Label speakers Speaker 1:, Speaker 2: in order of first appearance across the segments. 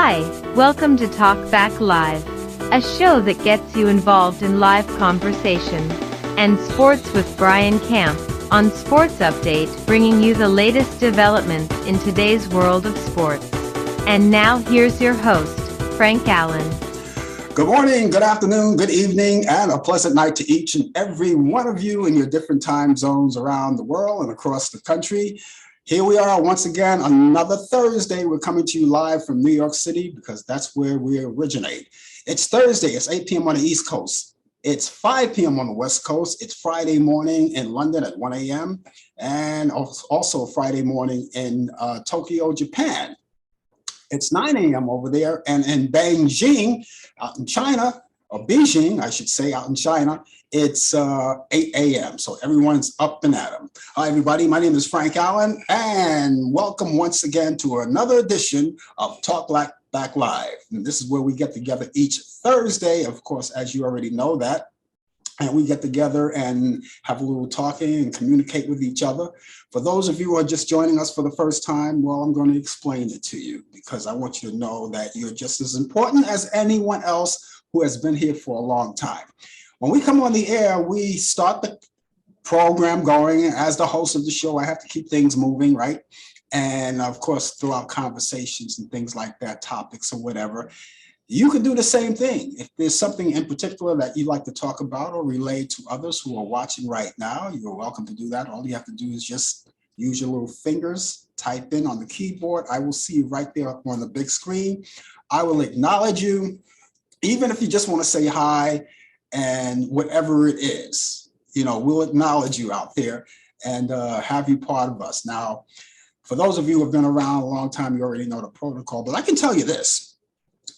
Speaker 1: Hi, welcome to Talk Back Live, a show that gets you involved in live conversation and sports with Brian Camp on Sports Update, bringing you the latest developments in today's world of sports. And now here's your host, Frank Allan.
Speaker 2: Good morning, good afternoon, good evening, and a pleasant night to each and every one of you in your different time zones around the world and across the country. Here we are once again, another Thursday. We're coming to you live from New York City because that's where we originate. It's Thursday, it's 8 p.m. on the East Coast. It's 5 p.m. on the West Coast. It's Friday morning in London at 1 a.m. and also Friday morning in Tokyo, Japan. It's 9 a.m. over there, and in Beijing, out in China, or Beijing, I should say, out in China, it's 8 a.m. So everyone's up and at 'em. Hi, everybody. My name is Frank Allan, and welcome once again to another edition of Talk Back Live. And this is where we get together each Thursday, of course, as you already know that. And we get together and have a little talking and communicate with each other. For those of you who are just joining us for the first time, well, I'm going to explain it to you because I want you to know that you're just as important as anyone else who has been here for a long time. When we come on the air, we start the program going. As the host of the show, I have to keep things moving, right? And of course, throughout conversations and things like that, topics or whatever. You can do the same thing. If there's something in particular that you'd like to talk about or relay to others who are watching right now, you're welcome to do that. All you have to do is just use your little fingers, type in on the keyboard. I will see you right there up on the big screen. I will acknowledge you, even if you just want to say hi and whatever it is, we'll acknowledge you out there and have you part of us. Now, for those of you who have been around a long time, you already know the protocol, but I can tell you this,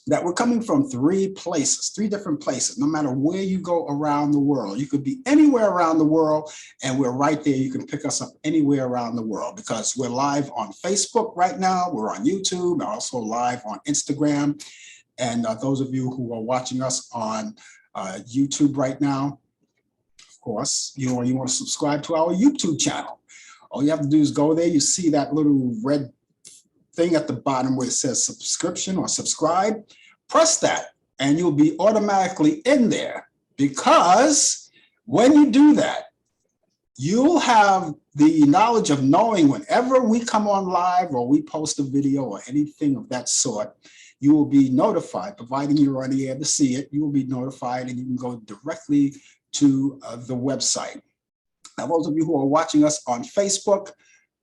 Speaker 2: that we're coming from three different places, no matter where you go around the world. You could be anywhere around the world, and we're right there. You can pick us up anywhere around the world because we're live on Facebook right now. We're on YouTube, and also live on Instagram. And those of you who are watching us on YouTube right now, of course, you want to subscribe to our YouTube channel. All you have to do is go there. You see that little red thing at the bottom where it says subscription or subscribe. Press that and you'll be automatically in there, because when you do that, you'll have the knowledge of knowing whenever we come on live or we post a video or anything of that sort, you will be notified. Providing you're on the air to see it, you will be notified and you can go directly to the website. Now, those of you who are watching us on Facebook,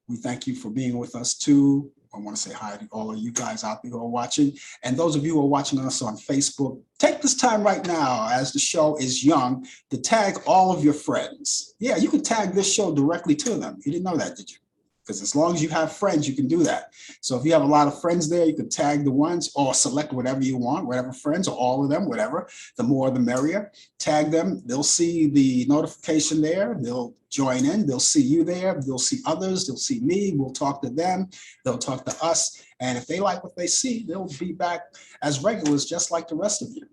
Speaker 2: we thank you for being with us too. I want to say hi to all of you guys out there who are watching. And those of you who are watching us on Facebook, take this time right now, as the show is young, to tag all of your friends. Yeah, you can tag this show directly to them. You didn't know that, did you? Because as long as you have friends, you can do that. So if you have a lot of friends there, you can tag the ones or select whatever you want, whatever friends or all of them, whatever. The more, the merrier. Tag them. They'll see the notification there. They'll join in. They'll see you there. They'll see others. They'll see me. We'll talk to them. They'll talk to us. And if they like what they see, they'll be back as regulars, just like the rest of you.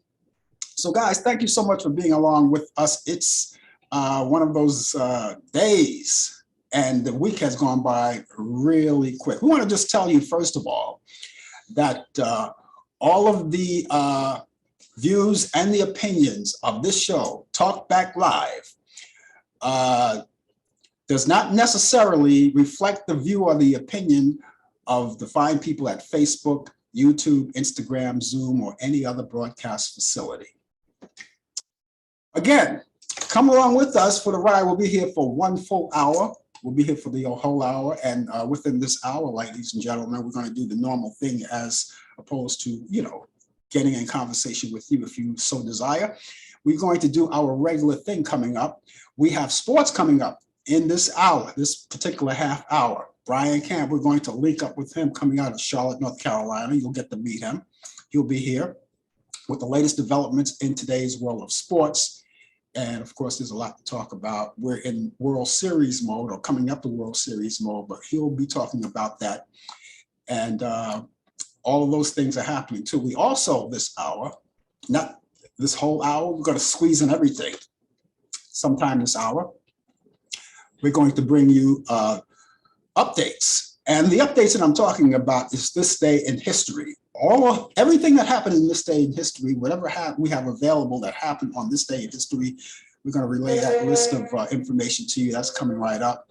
Speaker 2: So guys, thank you so much for being along with us. It's one of those days, and the week has gone by really quick. We want to just tell you, first of all, that all of the views and the opinions of this show, Talk Back Live, does not necessarily reflect the view or the opinion of the fine people at Facebook, YouTube, Instagram, Zoom, or any other broadcast facility. Again, come along with us for the ride. We'll be here for 1 full hour. We'll be here for the whole hour. And within this hour, ladies and gentlemen, we're going to do the normal thing as opposed to, getting in conversation with you if you so desire. We're going to do our regular thing coming up. We have sports coming up in this hour, this particular half hour. Brian Camp, we're going to link up with him coming out of Charlotte, North Carolina. You'll get to meet him. He'll be here with the latest developments in today's world of sports. And of course, there's a lot to talk about. We're in World Series mode, or coming up to World Series mode, but he'll be talking about that. And all of those things are happening too. We also, this hour, not this whole hour, we're going to squeeze in everything. Sometime this hour, we're going to bring you updates And the updates that I'm talking about is this day in history. Everything that happened in this day in history, whatever we have available that happened on this day in history, we're going to relay that list of information to you. That's coming right up.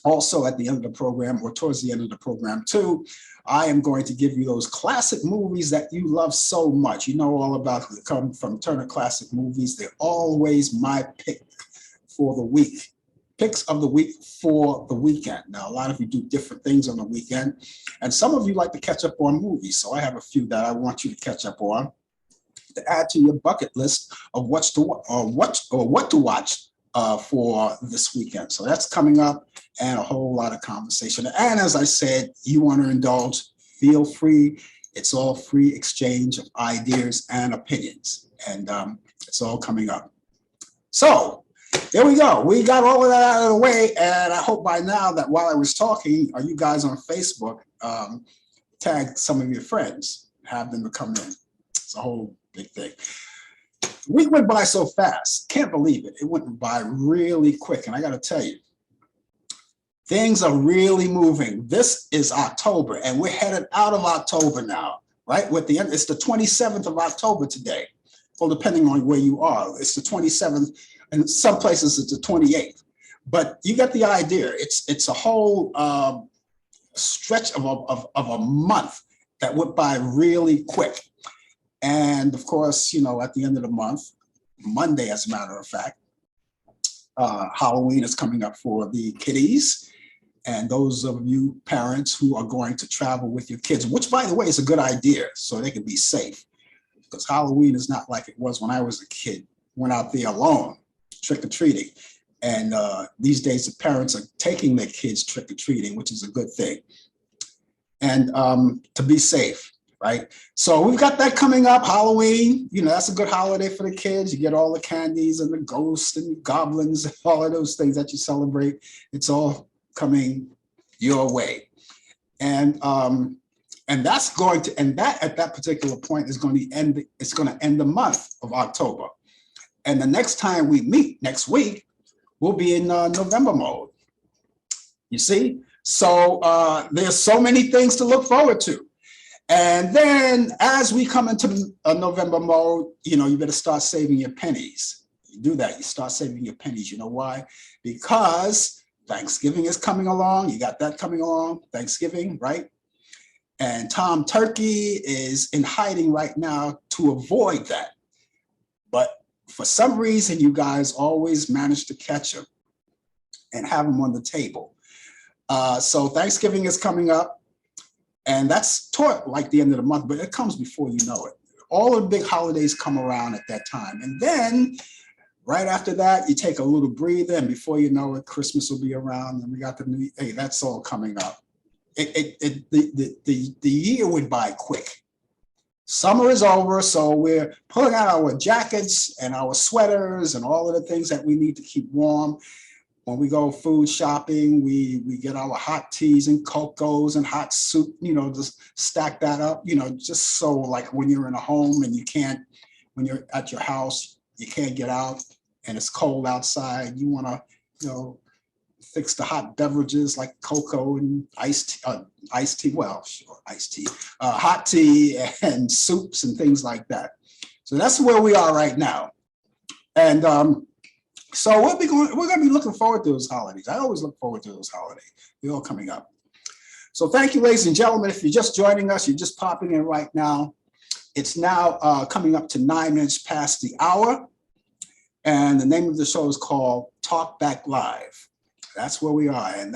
Speaker 2: Also, at the end of the program, or towards the end of the program too, I am going to give you those classic movies that you love so much. You know all about them. They come from Turner Classic Movies. They're always my pick for the week. Picks of the week for the weekend. Now, a lot of you do different things on the weekend, and some of you like to catch up on movies. So I have a few that I want you to catch up on to add to your bucket list of what to watch for this weekend. So that's coming up, and a whole lot of conversation. And as I said, you want to indulge, feel free. It's all free exchange of ideas and opinions, and it's all coming up. So there we go. We got all of that out of the way, and I hope by now that while I was talking, you guys on Facebook tag some of your friends, have them to come in. It's a whole big thing. The week went by so fast. Can't believe it. It went by really quick, and I got to tell you, things are really moving. This is October, and we're headed out of October now, right? With the end, it's the 27th of October today. Well, depending on where you are, it's the 27th. In some places it's the 28th, but you get the idea. It's a whole stretch of a month that went by really quick. And of course, you know, at the end of the month, Monday, as a matter of fact, Halloween is coming up for the kiddies. And those of you parents who are going to travel with your kids, which by the way is a good idea so they can be safe, because Halloween is not like it was when I was a kid, went out there alone, trick-or-treating. And these days the parents are taking their kids trick-or-treating, which is a good thing. And to be safe, right? So we've got that coming up, Halloween. You know, that's a good holiday for the kids. You get all the candies and the ghosts and the goblins and all of those things that you celebrate. It's all coming your way. And that's going to, and that at that particular point is going to end, it's going to end the month of October. And the next time we meet next week, we'll be in November mode. You see? So there's so many things to look forward to. And then as we come into November mode, you know, you better start saving your pennies. You do that, you start saving your pennies. You know why? Because Thanksgiving is coming along. You got that coming along, Thanksgiving, right? And Tom Turkey is in hiding right now to avoid that. But for some reason, you guys always manage to catch him and have him on the table. So Thanksgiving is coming up, and that's toward like the end of the month, but it comes before you know it. All the big holidays come around at that time. And then right after that, you take a little breather, and before you know it, Christmas will be around, and we got the new, hey, that's all coming up. The year went by quick. Summer is over, so we're pulling out our jackets and our sweaters and all of the things that we need to keep warm. When we go food shopping, we get our hot teas and cocos and hot soup, you know, just stack that up, you know, just so like when you're in a home and you can't, when you're at your house, you can't get out and it's cold outside, you want to, you know, fix the hot beverages like cocoa and iced tea, well, sure, iced tea, hot tea and soups and things like that. So that's where we are right now. And so we're going to be looking forward to those holidays. I always look forward to those holidays. They're all coming up. So thank you, ladies and gentlemen. If you're just joining us, you're just popping in right now. It's now coming up to 9 minutes past the hour. And the name of the show is called Talk Back Live. That's where we are, and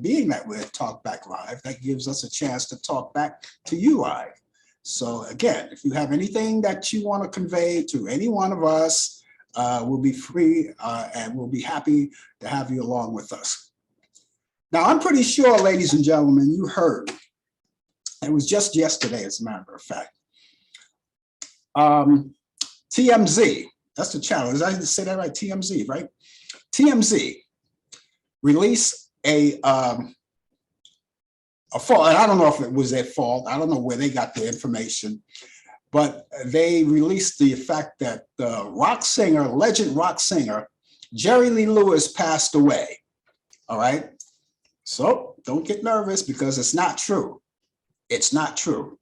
Speaker 2: being that we're Talk Back Live, that gives us a chance to talk back to you live. So again, if you have anything that you want to convey to any one of us, we'll be free and we'll be happy to have you along with us. Now, I'm pretty sure, ladies and gentlemen, you heard, it was just yesterday, as a matter of fact, TMZ, that's the channel, did I say that right? TMZ, right? TMZ release a fault, and I don't know if it was their fault. I don't know where they got the information, but they released the fact that the legend rock singer, Jerry Lee Lewis passed away. All right. So don't get nervous because it's not true. It's not true.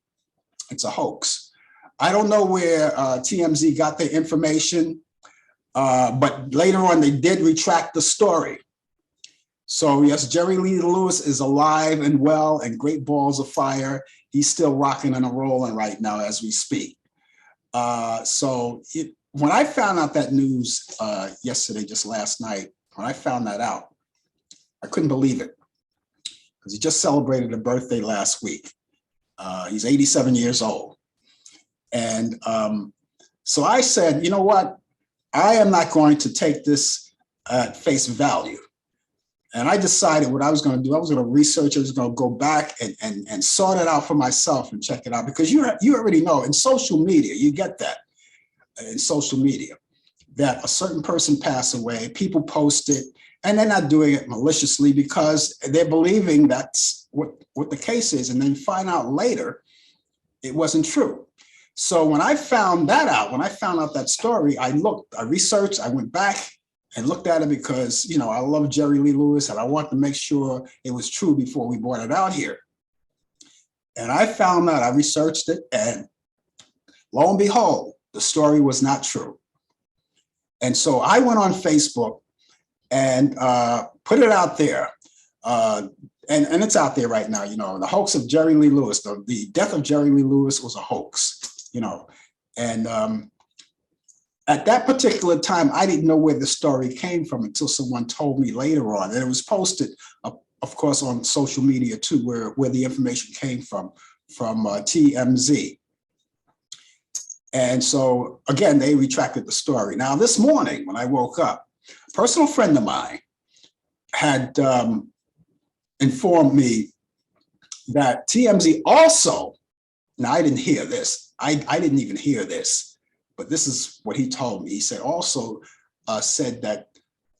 Speaker 2: It's a hoax. I don't know where TMZ got their information, but later on they did retract the story. So yes, Jerry Lee Lewis is alive and well and great balls of fire. He's still rocking and rolling right now as we speak. When I found out that news yesterday, just last night, when I found that out, I couldn't believe it because he just celebrated a birthday last week. He's 87 years old. And so I said, you know what? I am not going to take this at face value. And I decided what I was going to do. I was going to research. I was going to go back and sort it out for myself and check it out. Because you already know in social media, you get that in social media, that a certain person passed away, people post it, and they're not doing it maliciously because they're believing that's what the case is. And then find out later, it wasn't true. So when I found that out, when I found out that story, I researched, I went back and looked at it because, you know, I love Jerry Lee Lewis and I want to make sure it was true before we brought it out here. And I found that, I researched it, and lo and behold, the story was not true. And so I went on Facebook and put it out there. And it's out there right now, you know, the hoax of Jerry Lee Lewis, the death of Jerry Lee Lewis was a hoax, you know. And at that particular time, I didn't know where the story came from until someone told me later on. And it was posted, of course, on social media too, where the information came from TMZ. And so, again, they retracted the story. Now, this morning when I woke up, a personal friend of mine had informed me that TMZ also, now I didn't hear this, I didn't even hear this, but this is what he told me. He said also said that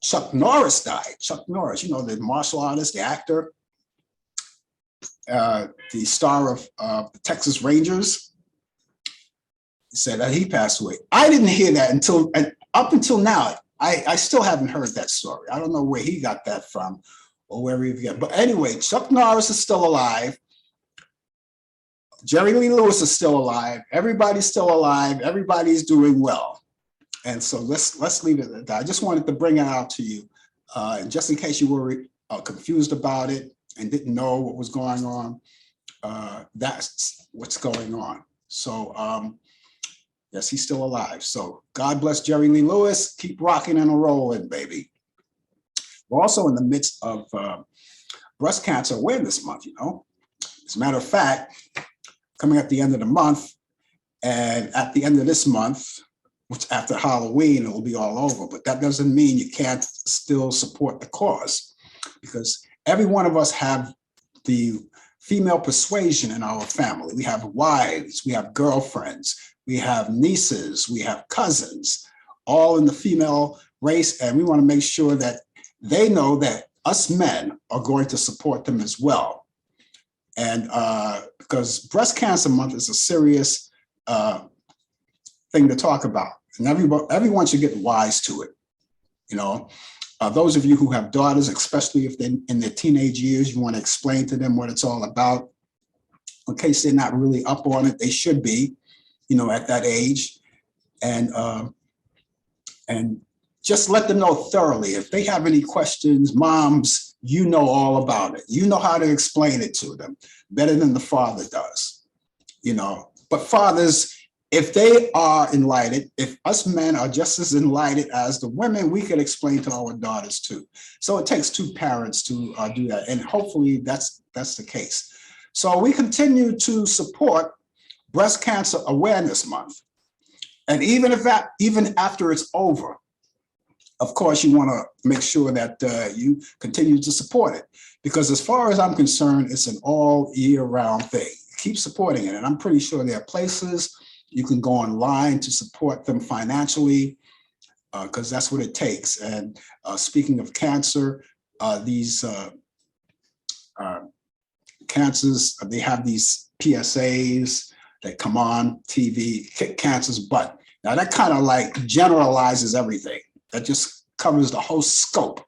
Speaker 2: Chuck Norris died. Chuck Norris, you know, the martial artist, the actor, the star of the Texas Rangers, said that he passed away. I didn't hear that up until now. I still haven't heard that story. I don't know where he got that from or where he got. But anyway, Chuck Norris is still alive. Jerry Lee Lewis is still alive. Everybody's still alive. Everybody's doing well. And so let's leave it at that. I just wanted to bring it out to you, just in case you were confused about it and didn't know what was going on. That's what's going on. So yes, he's still alive. So God bless Jerry Lee Lewis. Keep rocking and rolling, baby. We're also in the midst of Breast Cancer Awareness Month, you know. As a matter of fact, coming at the end of the month, and at the end of this month, which after Halloween, it will be all over. But that doesn't mean you can't still support the cause, because every one of us have the female persuasion in our family. We have wives, we have girlfriends, we have nieces, we have cousins, all in the female race. And we want to make sure that they know that us men are going to support them as well. And because Breast Cancer Month is a serious thing to talk about. And everyone should get wise to it. You know, those of you who have daughters, especially if they're in their teenage years, you want to explain to them what it's all about. In case they're not really up on it, they should be, you know, at that age. And just let them know thoroughly. If they have any questions, moms, you know all about it. You know how to explain it to them better than the father does, you know. But fathers, if they are enlightened, if us men are just as enlightened as the women, we can explain to our daughters too. So it takes two parents to do that. And hopefully that's the case. So we continue to support Breast Cancer Awareness Month. And even after it's over, of course, you want to make sure that you continue to support it, because as far as I'm concerned, it's an all year round thing. Keep supporting it. And I'm pretty sure there are places you can go online to support them financially, because that's what it takes. And speaking of cancer, these cancers, they have these PSAs that come on TV, kick cancer's butt. Now that kind of like generalizes everything. That just covers the whole scope.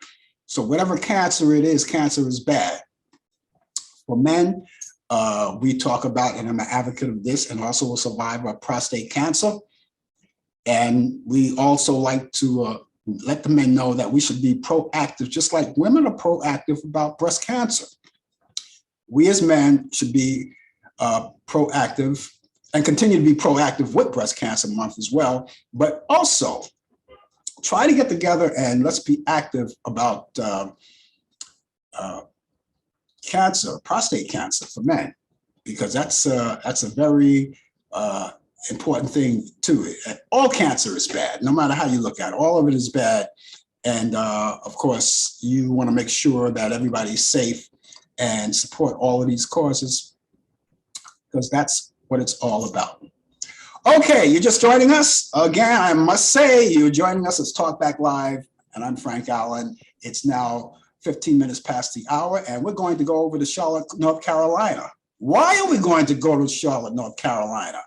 Speaker 2: So whatever cancer it is, cancer is bad. For men, we talk about, and I'm an advocate of this, and also a survivor of prostate cancer. And we also like to let the men know that we should be proactive, just like women are proactive about breast cancer. We as men should be proactive and continue to be proactive with Breast Cancer Month as well, but also try to get together and let's be active about cancer, prostate cancer for men, because that's a very important thing too. All cancer is bad, no matter how you look at it. All of it is bad, and of course, you want to make sure that everybody's safe and support all of these causes, because that's what it's all about. Okay, you're just joining us. Again, I must say, you're joining us as Talk Back Live, and I'm Frank Allan. It's now 15 minutes past the hour, and we're going to go over to Charlotte, North Carolina. Why are we going to go to Charlotte, North Carolina?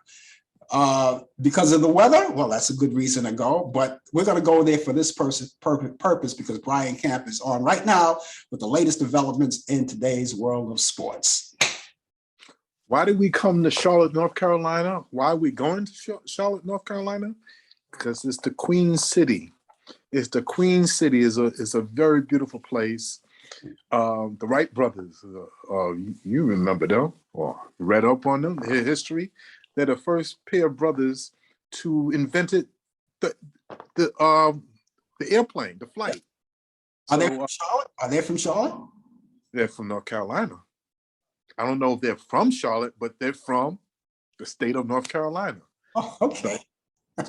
Speaker 2: Because of the weather? Well, that's a good reason to go, but we're going to go there for this purpose because Brian Camp is on right now with the latest developments in today's world of sports.
Speaker 3: Why did we come to Charlotte, North Carolina? Why are we going to Charlotte, North Carolina? Because it's the Queen City. It's the Queen City. Is a very beautiful place. The Wright brothers, you remember them or read up on them, their history. They're the first pair of brothers to invented the airplane, the flight.
Speaker 2: Are they from Charlotte? Are they from Charlotte?
Speaker 3: They're from North Carolina. I don't know if they're from Charlotte, but they're from the state of North Carolina.
Speaker 2: Oh, okay.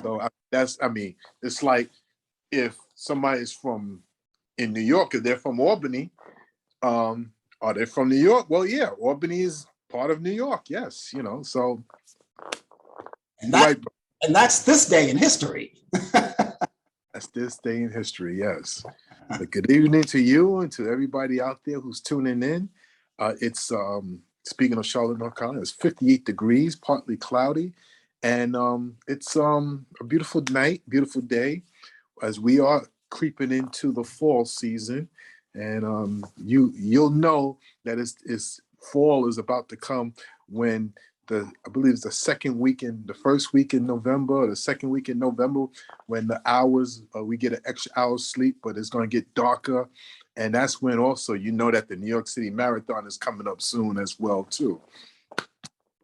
Speaker 3: So it's like if somebody's from in New York, if they're from Albany, are they from New York? Well, yeah, Albany is part of New York. Yes, so.
Speaker 2: And that's this day in history.
Speaker 3: That's this day in history, yes. But good evening to you and to everybody out there who's tuning in. It's speaking of Charlotte, North Carolina, it's 58 degrees, partly cloudy, and it's a beautiful night, beautiful day, as we are creeping into the fall season, and you'll know that it's fall is about to come when I believe it's the second weekend, the first week in November, or the second week in November, when the hours we get an extra hour's sleep, but it's going to get darker. And that's when also that the New York City Marathon is coming up soon as well too.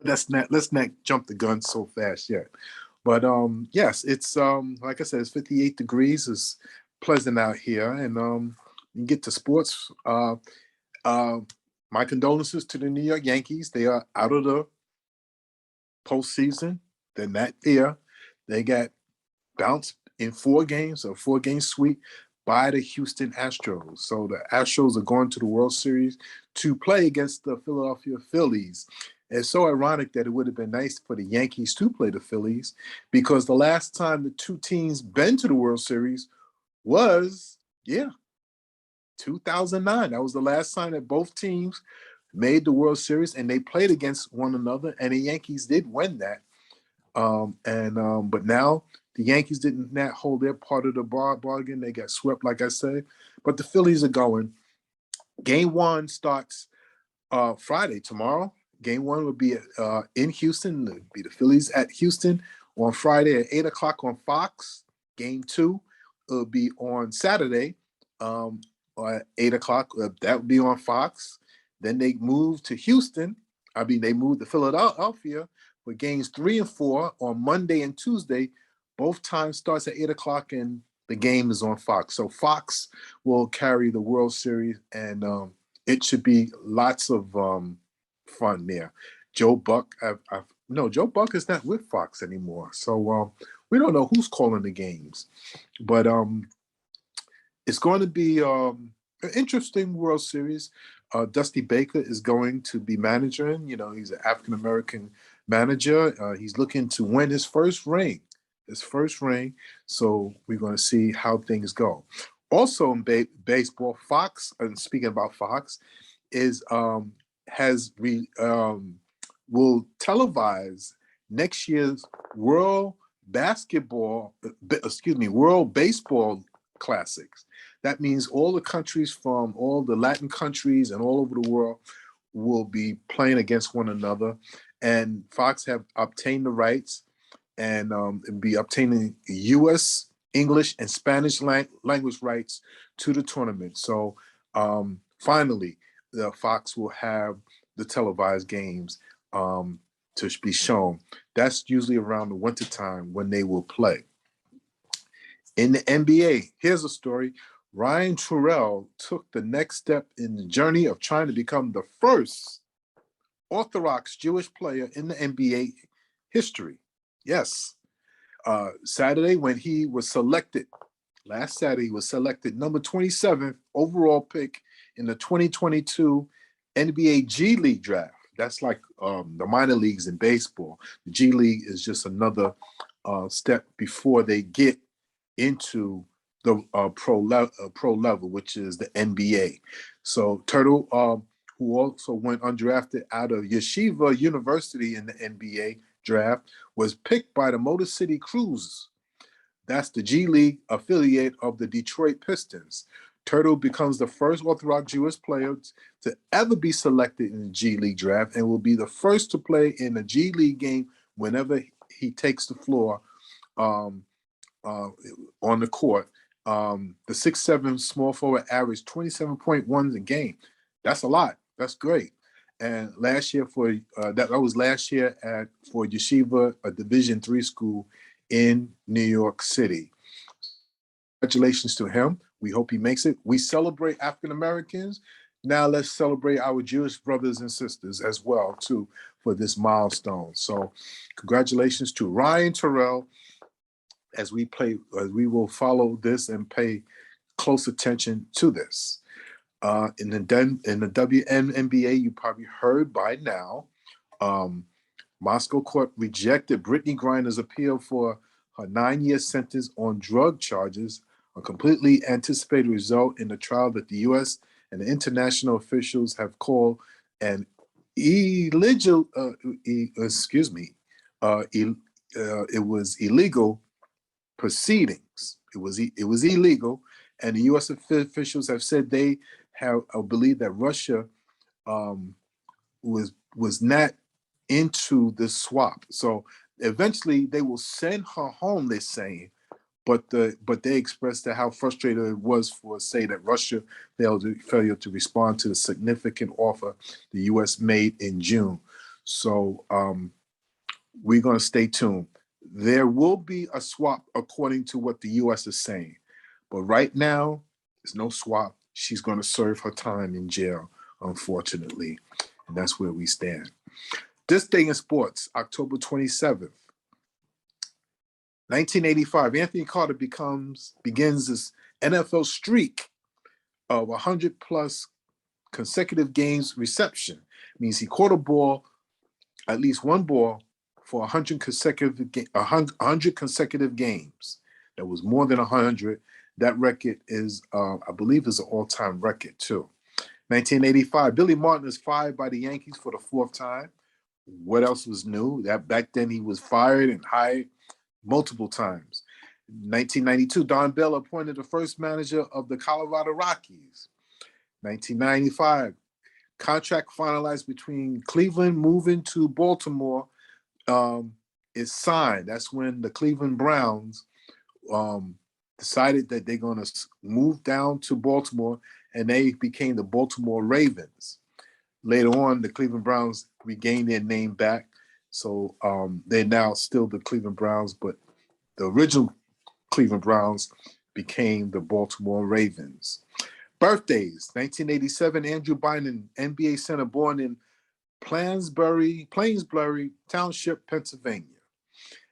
Speaker 3: Let's not jump the gun so fast yet. But yes, it's like I said, it's 58 degrees. It's pleasant out here, and you get to sports. My condolences to the New York Yankees. They are out of the postseason. They're not there. They got bounced in 4 games, a 4-game sweep by the Houston Astros. So the Astros are going to the World Series to play against the Philadelphia Phillies. It's so ironic that it would have been nice for the Yankees to play the Phillies, because the last time the two teams been to the World Series was, 2009. That was the last time that both teams made the World Series, and they played against one another, and the Yankees did win that. But now the Yankees did not hold their part of the bargain. They got swept, like I said. But the Phillies are going. Game 1 starts Friday, tomorrow. Game 1 will be in Houston. It'll be the Phillies at Houston on Friday at 8 o'clock on Fox. Game 2 will be on Saturday at 8 o'clock. That will be on Fox. Then they move to Houston. They moved to Philadelphia for games 3 and 4 on Monday and Tuesday. Both times starts at 8 o'clock, and the game is on Fox. So Fox will carry the World Series, and it should be lots of fun there. Joe Buck, Joe Buck is not with Fox anymore. So we don't know who's calling the games. But it's going to be an interesting World Series. Dusty Baker is going to be managing. He's an African-American manager. He's looking to win his first ring. So we're going to see how things go. Also in baseball, Fox, and speaking about Fox, will televise next year's World Baseball Classics. That means all the countries from all the Latin countries and all over the world will be playing against one another, and Fox have obtained the rights and be obtaining U.S. English and Spanish language rights to the tournament. So finally, the Fox will have the televised games to be shown. That's usually around the wintertime when they will play. In the NBA, here's a story. Ryan Turell took the next step in the journey of trying to become the first Orthodox Jewish player in the NBA history. Yes. Saturday, when he was selected, last Saturday, he was selected number 27th overall pick in the 2022 NBA G League draft. That's like the minor leagues in baseball. The G League is just another step before they get into the pro level, which is the NBA. So Turtle, who also went undrafted out of Yeshiva University in the NBA draft, was picked by the Motor City Cruise. That's the G League affiliate of the Detroit Pistons. Turtle becomes the first Orthodox Jewish player to ever be selected in the G League draft and will be the first to play in a G League game whenever he takes the floor on the court. The 6'7" small forward averaged 27.1 a game. That's a lot. That's great. And last year for that was last year for Yeshiva, a Division III school in New York City. Congratulations to him. We hope he makes it. We celebrate African Americans. Now let's celebrate our Jewish brothers and sisters as well too for this milestone. So congratulations to Ryan Turell as we will follow this and pay close attention to this. In the WNBA, you probably heard by now, Moscow court rejected Brittany Griner's appeal for her 9-year sentence on drug charges, a completely anticipated result in the trial that the U.S. and the international officials have called an illegal, it was illegal proceedings. It was illegal, and the U.S. officials have said they have believe that Russia was not into this swap. So eventually they will send her home, they're saying, but they expressed that how frustrated it was for, say, that Russia failed to respond to the significant offer the U.S. made in June. So we're going to stay tuned. There will be a swap according to what the U.S. is saying, but right now there's no swap. She's going to serve her time in jail, unfortunately, and that's where we stand. This day in sports, October 27th, 1985, Anthony Carter begins his NFL streak of 100-plus consecutive games reception. It means he caught a ball, at least one ball, for 100 consecutive games. That was more than 100. That record is, I believe, is an all-time record, too. 1985, Billy Martin is fired by the Yankees for the 4th time. What else was new? That back then he was fired and hired multiple times. 1992, Don Bell appointed the first manager of the Colorado Rockies. 1995, contract finalized between Cleveland moving to Baltimore is signed. That's when the Cleveland Browns decided that they're going to move down to Baltimore, and they became the Baltimore Ravens. Later on, the Cleveland Browns regained their name back. So they're now still the Cleveland Browns, but the original Cleveland Browns became the Baltimore Ravens. Birthdays, 1987, Andrew Bynum, NBA center, born in Plainsbury Township, Pennsylvania.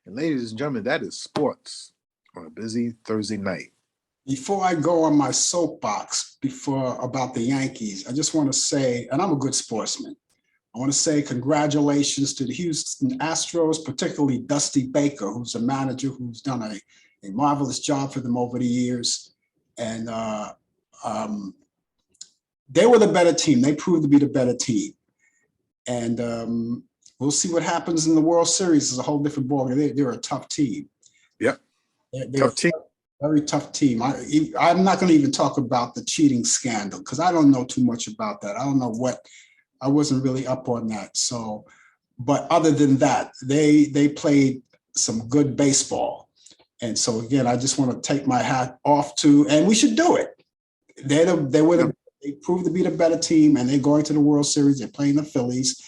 Speaker 3: And ladies and gentlemen, that is sports on a busy Thursday night.
Speaker 2: Before I go on my soapbox about the Yankees, I just want to say, and I'm a good sportsman, I want to say congratulations to the Houston Astros, particularly Dusty Baker, who's a manager who's done a marvelous job for them over the years. And they were the better team. They proved to be the better team. And we'll see what happens in the World Series. It's a whole different ballgame. They're a tough team.
Speaker 3: Yep.
Speaker 2: They're tough team. Very tough team. I'm not going to even talk about the cheating scandal because I don't know too much about that. I don't know what I wasn't really up on that. So, but other than that, they played some good baseball. And so again, I just want to take my hat off to, and we should do it. They proved to be the better team, and they're going to the World Series. They're playing the Phillies,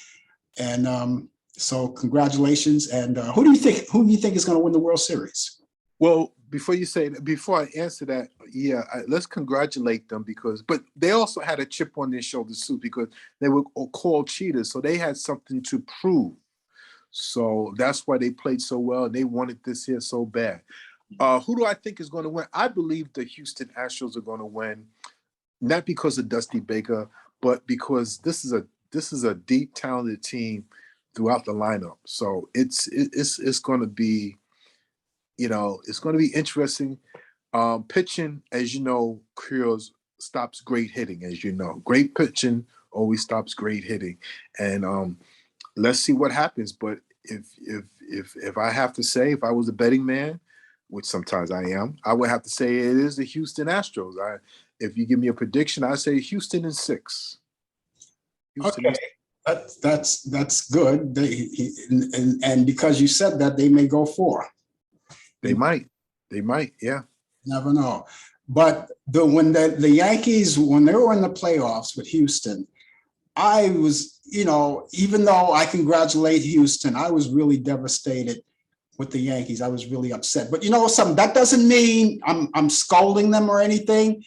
Speaker 2: and so congratulations. And who do you think is going to win the World Series?
Speaker 3: Well, before I answer that, yeah, let's congratulate them but they also had a chip on their shoulders too, because they were called cheaters, so they had something to prove. So that's why they played so well, and they wanted this here so bad. Who do I think is going to win? I believe the Houston Astros are going to win, not because of Dusty Baker, but because this is a deep, talented team throughout the lineup. So it's going to be, it's going to be interesting. Pitching, as you know, Creels stops great hitting. As you know, great pitching always stops great hitting, and let's see what happens. But if I have to say, if I was a betting man, which sometimes I am, I would have to say it is the Houston Astros. If you give me a prediction, I say Houston in 6. Houston
Speaker 2: okay, that's good. And because you said that, they may go 4.
Speaker 3: They might, yeah.
Speaker 2: Never know. But when the Yankees, when they were in the playoffs with Houston, I was, even though I congratulate Houston, I was really devastated with the Yankees. I was really upset. But something, that doesn't mean I'm scolding them or anything.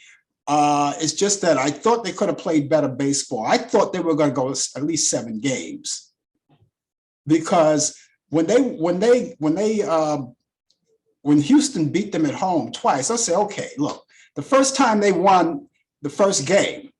Speaker 2: It's just that I thought they could have played better baseball. I thought they were going to go at least 7 games, because when Houston beat them at home twice, I said, okay, look, the first time they won the first game,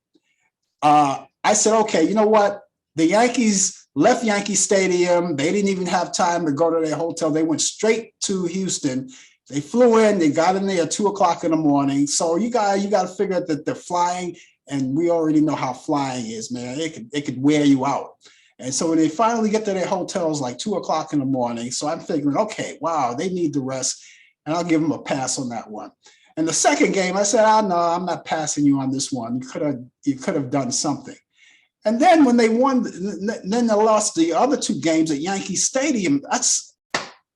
Speaker 2: I said, okay, you know what? The Yankees left Yankee Stadium. They didn't even have time to go to their hotel. They went straight to Houston. They flew in. They got in there at 2:00 in the morning. So you got to figure that they're flying, and we already know how flying is, man. It could wear you out. And so when they finally get to their hotels, like 2:00 in the morning, so I'm figuring, okay, wow, they need the rest, and I'll give them a pass on that one. And the second game, I said, oh no, I'm not passing you on this one. You could have done something. And then when they won, then they lost the other 2 games at Yankee Stadium.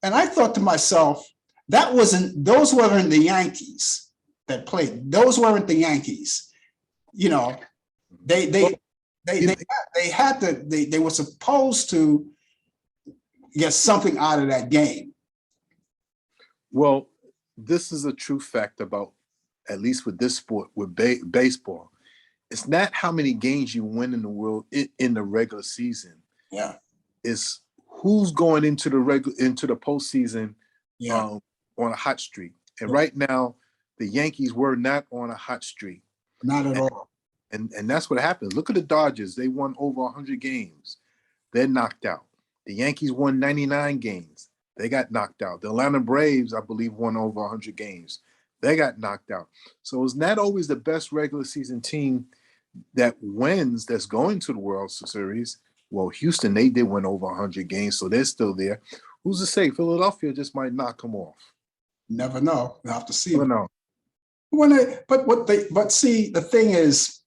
Speaker 2: And I thought to myself, those weren't the Yankees that played. Those weren't the Yankees. They were supposed to get something out of that game.
Speaker 3: Well, this is a true fact about, at least with this sport, with baseball. It's not how many games you win in the world in the regular season.
Speaker 2: Yeah.
Speaker 3: It's who's going into the postseason
Speaker 2: Yeah.
Speaker 3: On a hot streak. And right now, the Yankees were not on a hot streak.
Speaker 2: Not at all.
Speaker 3: And that's what happens. Look at the Dodgers. They won over 100 games. They're knocked out. The Yankees won 99 games. They got knocked out. The Atlanta Braves, I believe, won over 100 games. They got knocked out. So it's not always the best regular season team that wins that's going to the World Series. Well, Houston, they did win over 100 games, so they're still there. Who's to say Philadelphia just might knock them off?
Speaker 2: Never know. We'll have to see.
Speaker 3: Never know.
Speaker 2: But see, the thing is,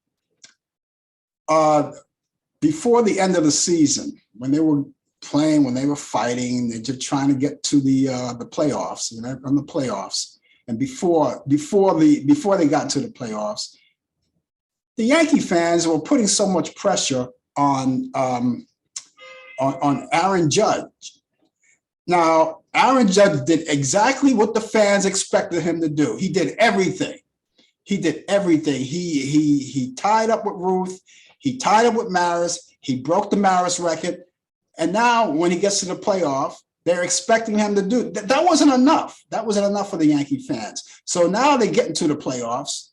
Speaker 2: before the end of the season, when they were playing, when they were fighting, they're just trying to get to the playoffs, on the playoffs. And before they got to the playoffs, the Yankee fans were putting so much pressure on Aaron Judge. Now, Aaron Judge did exactly what the fans expected him to do. He did everything. He tied up with Ruth. He tied up with Maris. He broke the Maris record. And now when he gets to the playoff, they're expecting him to do that. Wasn't enough. That wasn't enough for the Yankee fans. So now they get into the playoffs.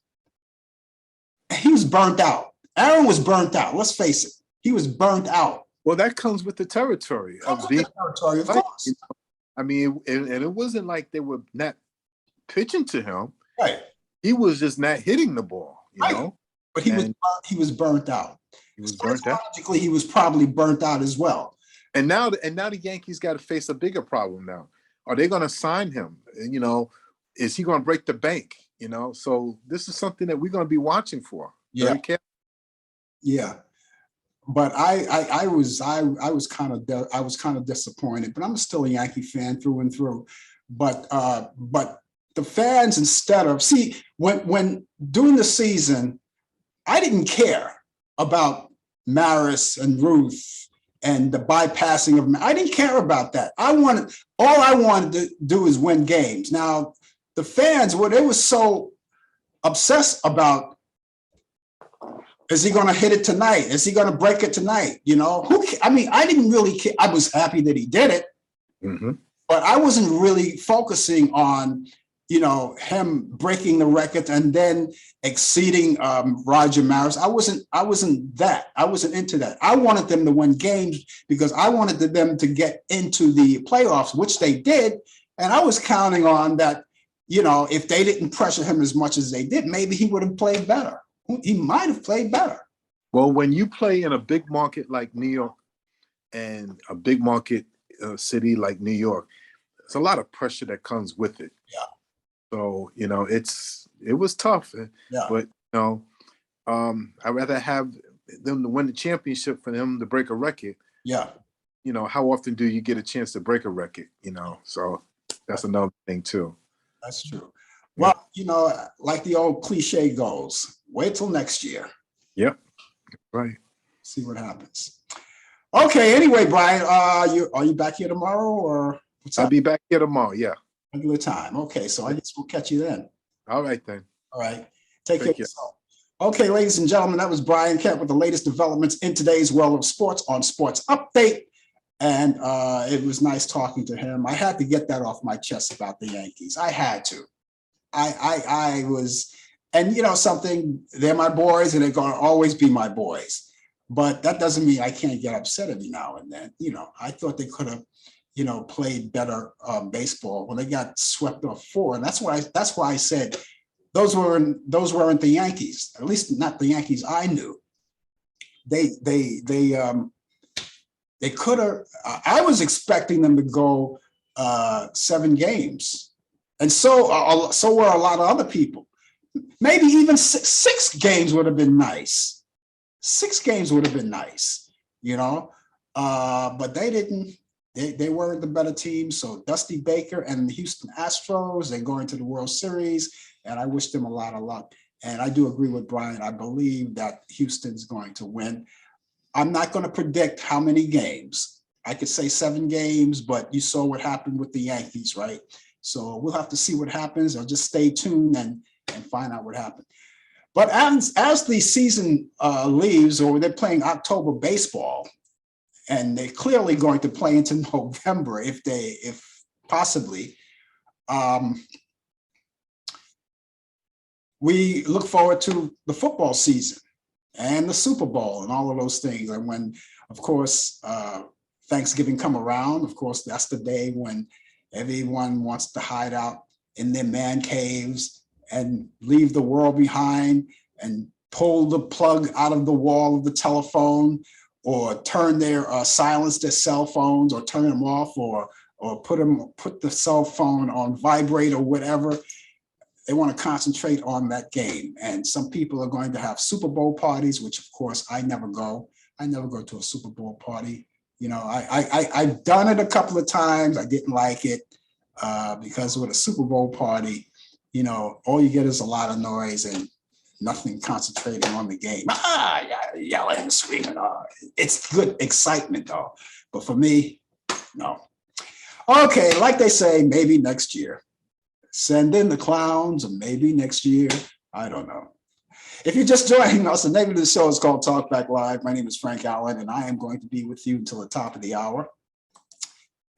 Speaker 2: He was burnt out. Aaron was burnt out. Let's face it. He was burnt out.
Speaker 3: Well, that comes with the territory of being
Speaker 2: territory, of course.
Speaker 3: I mean, and it wasn't like they were not pitching to him.
Speaker 2: Right.
Speaker 3: He was just not hitting the ball, you know.
Speaker 2: But he was burnt out.
Speaker 3: He was burnt out.
Speaker 2: Psychologically, he was probably burnt out as well.
Speaker 3: And now the Yankees got to face a bigger problem now. Are they going to sign him? And, is he going to break the bank? So this is something that we're going to be watching for.
Speaker 2: Yeah.
Speaker 3: Very careful.
Speaker 2: Yeah. but I was kind of disappointed. But I'm still a Yankee fan through and through. But the fans, instead of when during the season, I didn't care about Maris and Ruth and the bypassing of. I didn't care about that. All I wanted to do is win games. Now the fans, they were so obsessed about, is he going to hit it tonight? Is he going to break it tonight? I didn't really care. I was happy that he did it, but I wasn't really focusing on, him breaking the record and then exceeding Roger Maris. I wasn't that. I wasn't into that. I wanted them to win games because I wanted them to get into the playoffs, which they did. And I was counting on that, if they didn't pressure him as much as they did, maybe he would have played better. He might have played better.
Speaker 3: Well, when you play in a big market like New York and a big market city like New York, there's a lot of pressure that comes with it.
Speaker 2: Yeah.
Speaker 3: So, it was tough.
Speaker 2: Yeah.
Speaker 3: But, I'd rather have them to win the championship for them to break a record.
Speaker 2: Yeah.
Speaker 3: How often do you get a chance to break a record? So that's another thing too.
Speaker 2: That's true. Well, like the old cliche goes, wait till next year.
Speaker 3: Yep. Right.
Speaker 2: See what happens. Okay. Anyway, Brian, are you back here tomorrow or what's up?
Speaker 3: I'll be back here tomorrow. Yeah.
Speaker 2: Regular time. Okay. So I guess we'll catch you then.
Speaker 3: All right then.
Speaker 2: All right. Take care of yourself. Okay, ladies and gentlemen, that was Brian Kemp with the latest developments in today's world of sports on Sports Update. And it was nice talking to him. I had to get that off my chest about the Yankees. I had to. I was, and something, they're my boys and they're going to always be my boys. But that doesn't mean I can't get upset every now and then. I thought they could have, played better baseball when they got swept off 4. And that's why I said those weren't the Yankees, at least not the Yankees I knew. They could have. I was expecting them to go 7 games, and so were a lot of other people. Maybe even six games would have been nice. 6 games would have been nice, but they didn't. They weren't the better team. So Dusty Baker and the Houston Astros, they're going to the World Series, and I wish them a lot of luck. And I do agree with Brian. I believe that Houston's going to win. I'm not going to predict how many games. I could say 7 games, but you saw what happened with the Yankees, right? So we'll have to see what happens. I'll just stay tuned and find out what happened. But as the season leaves, or they're playing October baseball, and they're clearly going to play into November if possibly, we look forward to the football season and the Super Bowl and all of those things. And when, of course, Thanksgiving come around, of course, that's the day when everyone wants to hide out in their man caves and leave the world behind and pull the plug out of the wall of the telephone, or silence their cell phones, or turn them off, or put the cell phone on vibrate or whatever. They want to concentrate on that game. And some people are going to have Super Bowl parties, which of course I never go. I never go to a Super Bowl party. I've done it a couple of times. I didn't like it because with a Super Bowl party, all you get is a lot of noise and nothing concentrating on the game. Yelling and screaming. It's good excitement though. But for me, no. Okay, like they say, maybe next year. Send in the clowns, or maybe next year. I don't know. If you're just joining us, the name of the show is called Talk Back Live. My name is Frank Allan, and I am going to be with you until the top of the hour.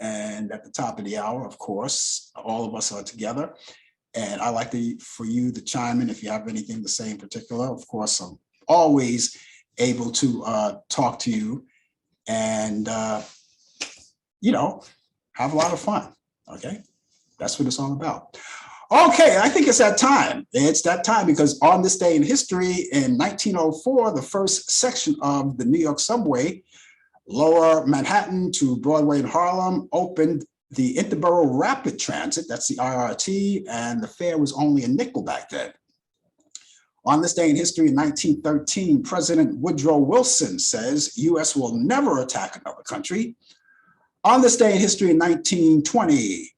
Speaker 2: And at the top of the hour, of course, all of us are together. And I like for you to chime in if you have anything to say in particular. Of course, I'm always able to talk to you and, have a lot of fun. Okay, that's what it's all about. Okay, I think it's that time. It's that time because on this day in history, in 1904, the first section of the New York subway, Lower Manhattan to Broadway in Harlem, opened the Interborough Rapid Transit, that's the IRT, and the fare was only a nickel back then. On this day in history in 1913, President Woodrow Wilson says U.S. will never attack another country. On this day in history in 1920,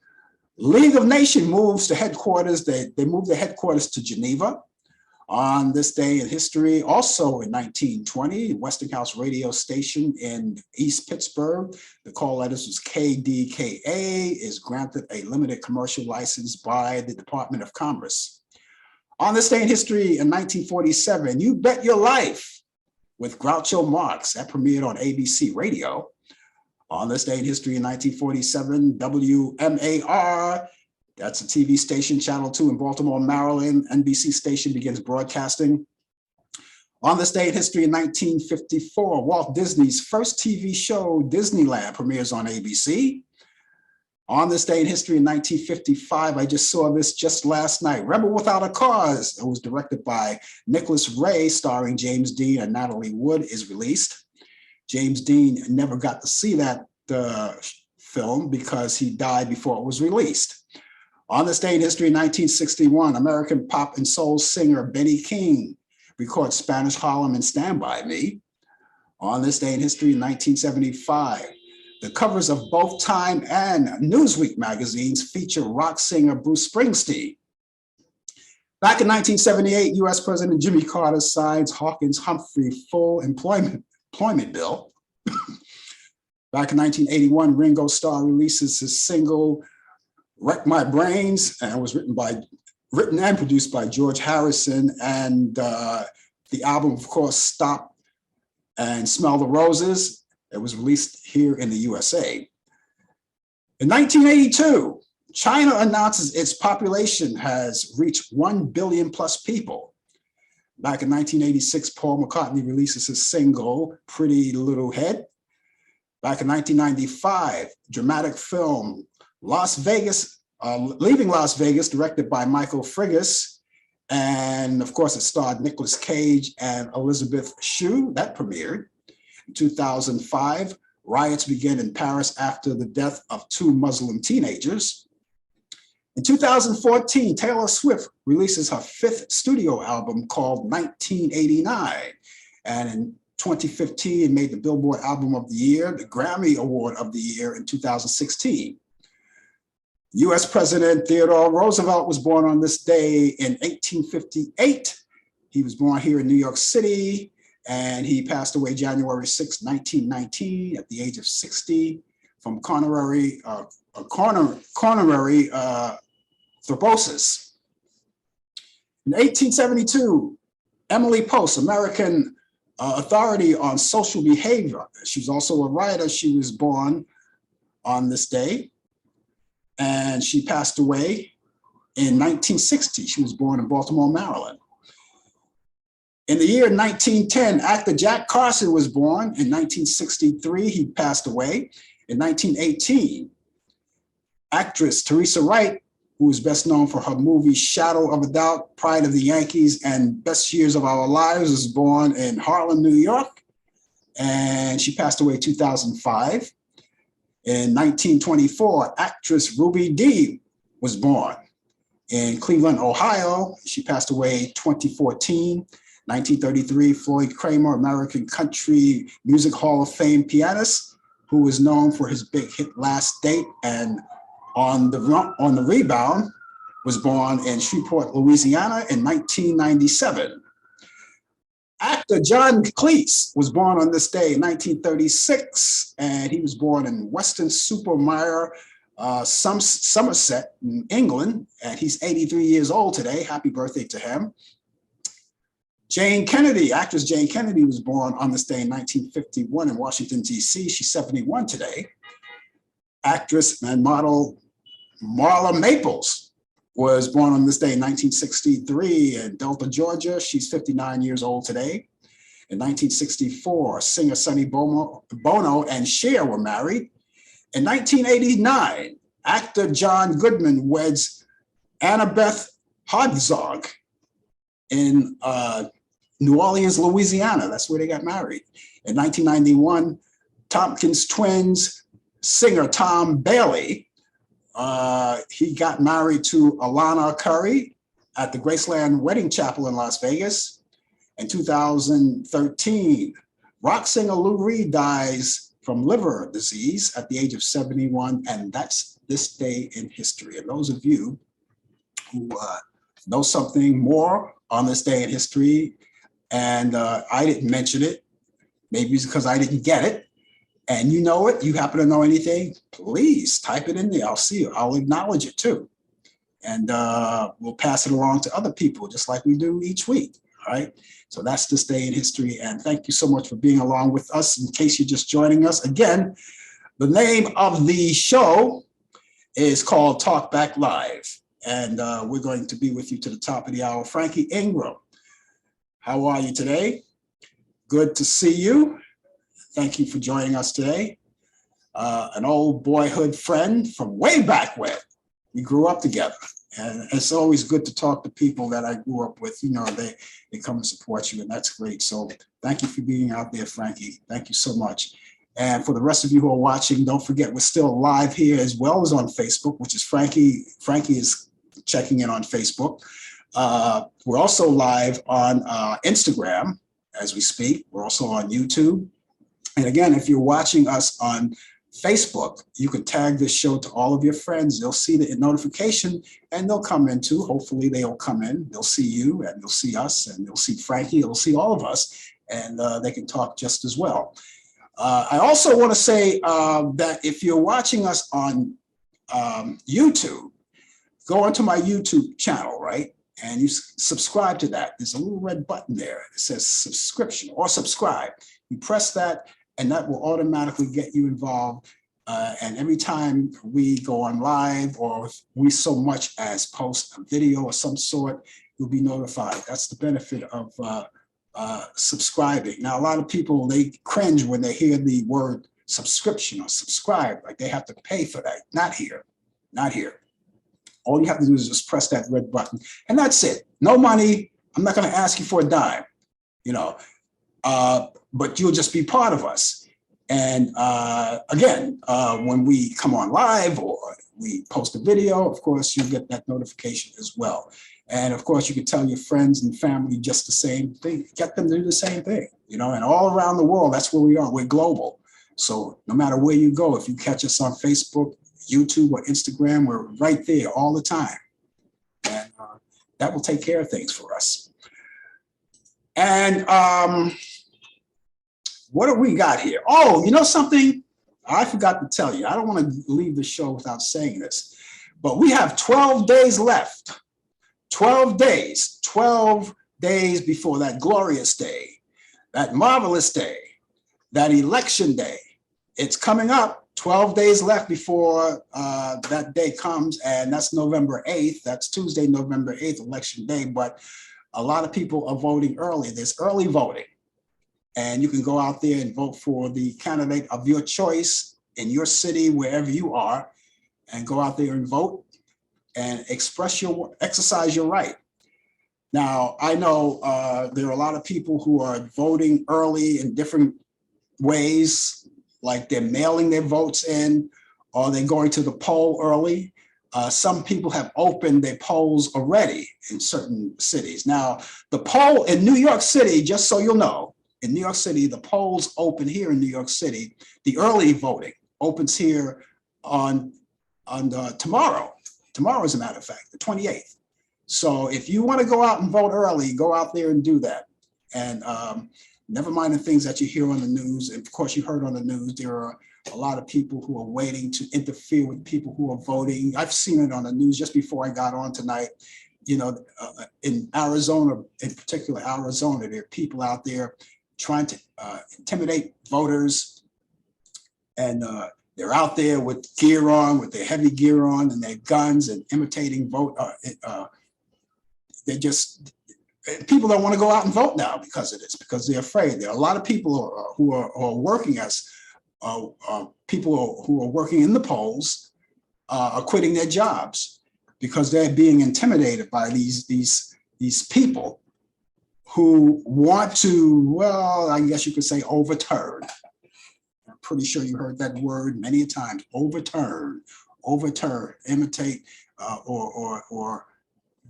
Speaker 2: League of Nations moves to headquarters. They moved their headquarters to Geneva. On this day in history, also in 1920, Westinghouse radio station in East Pittsburgh, the call letters was KDKA, is granted a limited commercial license by the Department of Commerce. On this day in history in 1947, You Bet Your Life with Groucho Marx, that premiered on ABC Radio. On this day in history in 1947, WMAR, that's a TV station, Channel 2 in Baltimore, Maryland, NBC station begins broadcasting. On this day in history in 1954, Walt Disney's first TV show, Disneyland, premieres on ABC. On this day in history in 1955, I just saw this just last night, Rebel Without a Cause. It was directed by Nicholas Ray, starring James Dean and Natalie Wood, is released. James Dean never got to see that film because he died before it was released. On this day in history in 1961, American pop and soul singer Benny King records Spanish Harlem and Stand By Me. On this day in history in 1975, the covers of both Time and Newsweek magazines feature rock singer Bruce Springsteen. Back in 1978, US President Jimmy Carter signs Hawkins-Humphrey full employment bill. Back in 1981, Ringo Starr releases his single Wreck My Brains, and it was written and produced by George Harrison. And the album, of course, Stop and Smell the Roses. It was released here in the USA. In 1982, China announces its population has reached 1 billion plus people. Back in 1986, Paul McCartney releases his single, Pretty Little Head. Back in 1995, dramatic film, Leaving Las Vegas, directed by Michael Frigas. And of course, it starred Nicolas Cage and Elizabeth Shue. That premiered. In 2005, riots began in Paris after the death of 2 Muslim teenagers. In 2014, Taylor Swift releases her 5th studio album called 1989. And in 2015, it made the Billboard Album of the Year, the Grammy Award of the Year in 2016. US President Theodore Roosevelt was born on this day in 1858. He was born here in New York City, and he passed away January 6, 1919, at the age of 60 from coronary thrombosis. In 1872, Emily Post, American authority on social behavior. She was also a writer. She was born on this day, and she passed away in 1960. She was born in Baltimore, Maryland. In the year 1910, actor Jack Carson was born. In 1963, he passed away. In 1918, actress Teresa Wright, who is best known for her movie Shadow of a Doubt, Pride of the Yankees, and Best Years of Our Lives, was born in Harlem, New York, and she passed away in 2005. In 1924, actress Ruby Dee was born in Cleveland, Ohio. She passed away in 2014. 1933, Floyd Kramer, American Country Music Hall of Fame pianist, who is known for his big hit Last Date and On the Rebound, was born in Shreveport, Louisiana in 1997. Actor John Cleese was born on this day in 1936, and he was born in Weston-super-Mare, Somerset, in England, and he's 83 years old today. Happy birthday to him. Jane Kennedy, actress Jane Kennedy, was born on this day in 1951 in Washington, D.C. She's 71 today. Actress and model Marla Maples was born on this day in 1963 in Delta, Georgia. She's 59 years old today. In 1964, singer Sonny Bono and Cher were married. In 1989, actor John Goodman weds Annabeth Herzog in New Orleans, Louisiana. That's where they got married. In 1991, Tompkins twins singer Tom Bailey, he got married to Alana Curry, at the Graceland Wedding Chapel in Las Vegas. In 2013, rock singer Lou Reed dies from liver disease at the age of 71, and that's this day in history. And those of you who know something more on this day in history, and I didn't mention it, maybe it's because I didn't get it, and you know it, you happen to know anything, please type it in there. I'll see it. I'll acknowledge it too. And we'll pass it along to other people, just like we do each week. All right. So that's this day in history. And thank you so much for being along with us. In case you're just joining us, again, the name of the show is called Talk Back Live. And we're going to be with you to the top of the hour. Frankie Ingram, how are you today? Good to see you. Thank you for joining us today. An old boyhood friend from way back when. We grew up together. And it's always good to talk to people that I grew up with. You know, they come and support you, and that's great. So thank you for being out there, Frankie. Thank you so much. And for the rest of you who are watching, don't forget, we're still live here as well as on Facebook, which is Frankie. Frankie is checking in on Facebook. We're also live on Instagram as we speak. We're also on YouTube. And again, if you're watching us on Facebook, you can tag this show to all of your friends. They'll see the notification and they'll come in too. Hopefully they'll come in, they'll see you and they'll see us and they'll see Frankie, they'll see all of us, and they can talk just as well. I also want to say that if you're watching us on YouTube, go onto my YouTube channel, right? And you subscribe to that. There's a little red button there. It says subscription or subscribe. You press that, and that will automatically get you involved. And every time we go on live or if we so much as post a video of some sort, you'll be notified. That's the benefit of subscribing. Now, a lot of people, they cringe when they hear the word subscription or subscribe, like they have to pay for that. Not here, not here. All you have to do is just press that red button, and that's it. No money. I'm not going to ask you for a dime, you know. But you'll just be part of us. And again, when we come on live or we post a video, of course, you'll get that notification as well. And of course, you can tell your friends and family just the same thing, get them to do the same thing, you know, and all around the world, that's where we are. We're global. So no matter where you go, if you catch us on Facebook, YouTube, or Instagram, we're right there all the time. And that will take care of things for us. And what do we got here? Oh, you know something? I forgot to tell you. I don't want to leave the show without saying this, but we have 12 days left. 12 days. 12 days before that glorious day, that marvelous day, that election day. It's coming up. 12 days left before that day comes, and that's November 8th. That's Tuesday, November 8th, election day. But a lot of people are voting early. There's early voting. And you can go out there and vote for the candidate of your choice in your city, wherever you are, and go out there and vote and exercise your right. Now, I know there are a lot of people who are voting early in different ways, like they're mailing their votes in, or they're going to the poll early. Some people have opened their polls already in certain cities. Now, the poll in New York City, just so you'll know, in New York City, the polls open here in New York City. The early voting opens here on tomorrow. Tomorrow, as a matter of fact, the 28th. So if you want to go out and vote early, go out there and do that. And never mind the things that you hear on the news. And of course, you heard on the news, there are a lot of people who are waiting to interfere with people who are voting. I've seen it on the news just before I got on tonight. You know, in Arizona, in particular, Arizona, there are people out there trying to intimidate voters, and they're out there with gear on, with their heavy gear on and their guns and imitating vote. They're just, people don't want to go out and vote now because of this, because they're afraid. There are a lot of people who are working as people who are working in the polls are quitting their jobs because they're being intimidated by these people who want to, well, I guess you could say overturn. I'm pretty sure you heard that word many times, overturn, imitate, or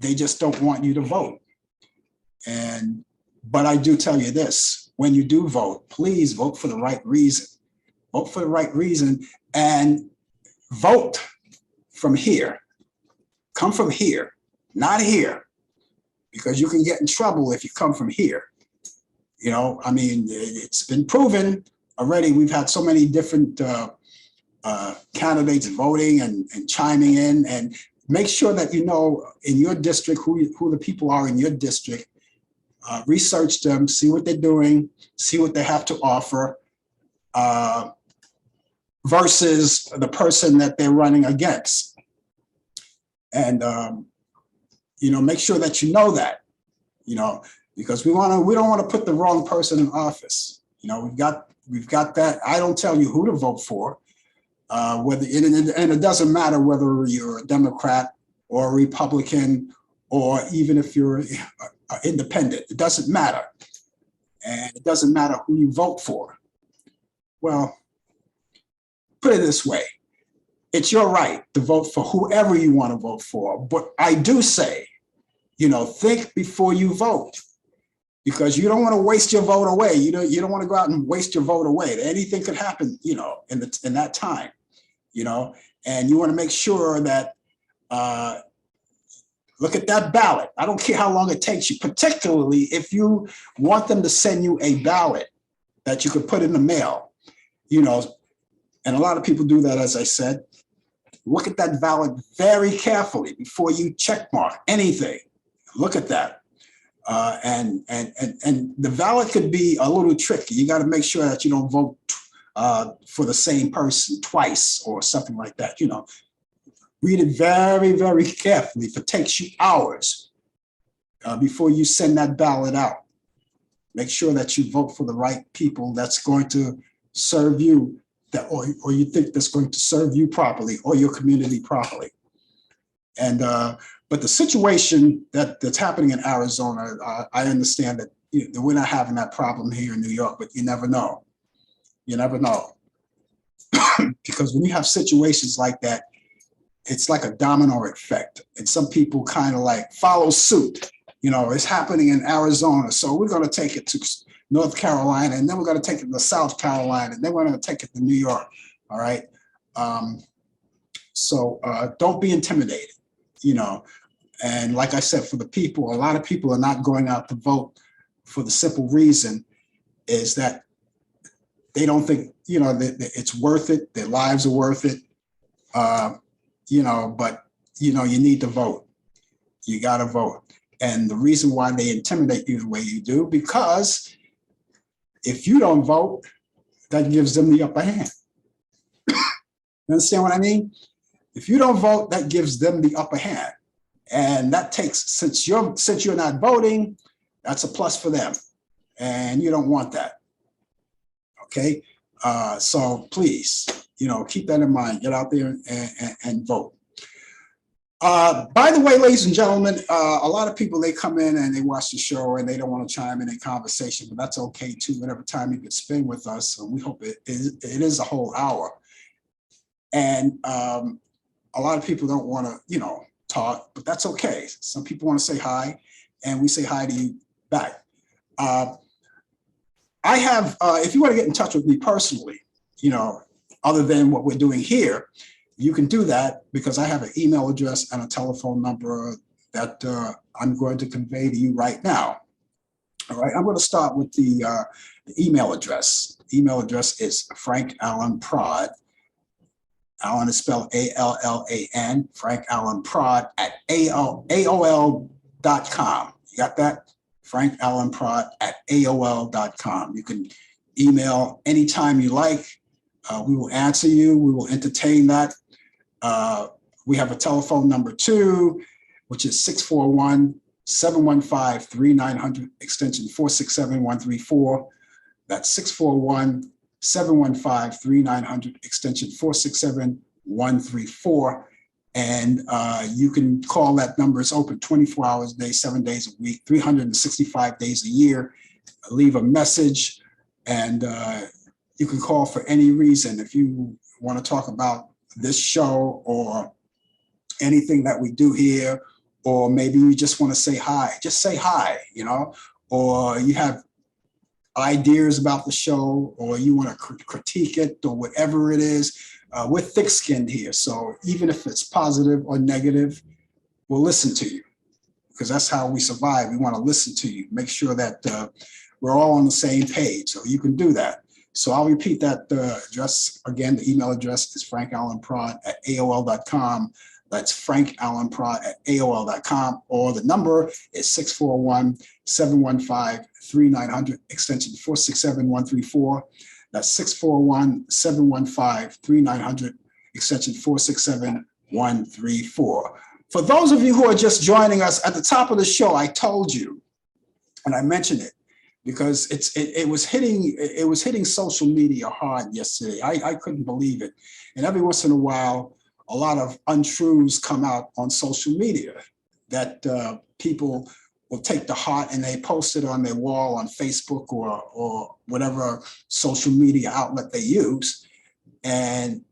Speaker 2: they just don't want you to vote. But I do tell you this, when you do vote, please vote for the right reason. Vote for the right reason and vote from here. Come from here, not here, because you can get in trouble if you come from here. You know, I mean, it's been proven already. We've had so many different candidates voting and chiming in, and make sure that you know in your district who the people are in your district. Research them, see what they're doing, see what they have to offer, versus the person that they're running against. And you know, make sure that you know that, you know, because we don't want to put the wrong person in office. You know, we've got that. I don't tell you who to vote for, and it doesn't matter whether you're a Democrat or a Republican, or even if you're independent. It doesn't matter. And it doesn't matter who you vote for. Well, put it this way. It's your right to vote for whoever you want to vote for. But I do say, you know, think before you vote, because you don't want to waste your vote away. You don't want to go out and waste your vote away. Anything could happen, you know, in that time, you know, and you want to make sure that look at that ballot. I don't care how long it takes you, particularly if you want them to send you a ballot that you could put in the mail, you know, and a lot of people do that, as I said. Look at that ballot very carefully before you check mark anything. Look at that. And the ballot could be a little tricky. You got to make sure that you don't vote for the same person twice or something like that, you know. Read it very, very carefully. If it takes you hours before you send that ballot out, make sure that you vote for the right people that's going to serve you, or you think that's going to serve you properly or your community properly. And but the situation that's happening in Arizona, I understand that we're not having that problem here in New York, but you never know. You never know. Because when you have situations like that, it's like a domino effect, and some people kind of like follow suit. You know, it's happening in Arizona, so we're going to take it to North Carolina, and then we're going to take it to South Carolina, and then we're going to take it to New York. All right. So don't be intimidated, you know. And like I said, for the people, a lot of people are not going out to vote for the simple reason is that they don't think, you know, that it's worth it. Their lives are worth it. You know, but, you know, you need to vote. You got to vote. And the reason why they intimidate you the way you do, because if you don't vote, that gives them the upper hand. You understand what I mean? If you don't vote, that gives them the upper hand. And that takes, since you're not voting, that's a plus for them. And you don't want that. Okay? So please, you know, keep that in mind. Get out there and vote. By the way, ladies and gentlemen, a lot of people, they come in and they watch the show and they don't want to chime in conversation, but that's okay too. Whatever time you could spend with us, we hope it is a whole hour. And a lot of people don't want to, you know, talk, but that's okay. Some people want to say hi, and we say hi to you back. I have, if you want to get in touch with me personally, you know, other than what we're doing here, you can do that because I have an email address and a telephone number that I'm going to convey to you right now. All right, I'm going to start with the email address. The email address is Frank Allan Prod. Allan is spelled A-L-L-A-N, Frank Allan Prod at AOL.com. You got that? Frank Allan Prod at AOL.com. You can email anytime you like. We will answer you. We will entertain that. We have a telephone number too, which is 641-715-3900, extension 467-134. That's 641-715-3900, extension 467-134. And you can call that number. It's open 24 hours a day, 7 days a week, 365 days a year. Leave a message, and you can call for any reason. If you want to talk about this show or anything that we do here, or maybe you just want to say hi, just say hi, you know, or you have ideas about the show, or you want to critique it, or whatever it is. We're thick-skinned here. So even if it's positive or negative, we'll listen to you, because that's how we survive. We want to listen to you, make sure that we're all on the same page. So you can do that. So I'll repeat that address again. The email address is frankallenprod@aol.com. That's frankallenprod@aol.com, or the number is 641-715-3900, extension 467134. That's 641-715-3900, extension 467134. For those of you who are just joining us, at the top of the show, I told you, and I mentioned it, because it was hitting social media hard yesterday. I couldn't believe it. And every once in a while, a lot of untruths come out on social media that people will take to heart, and they post it on their wall on Facebook or whatever social media outlet they use, and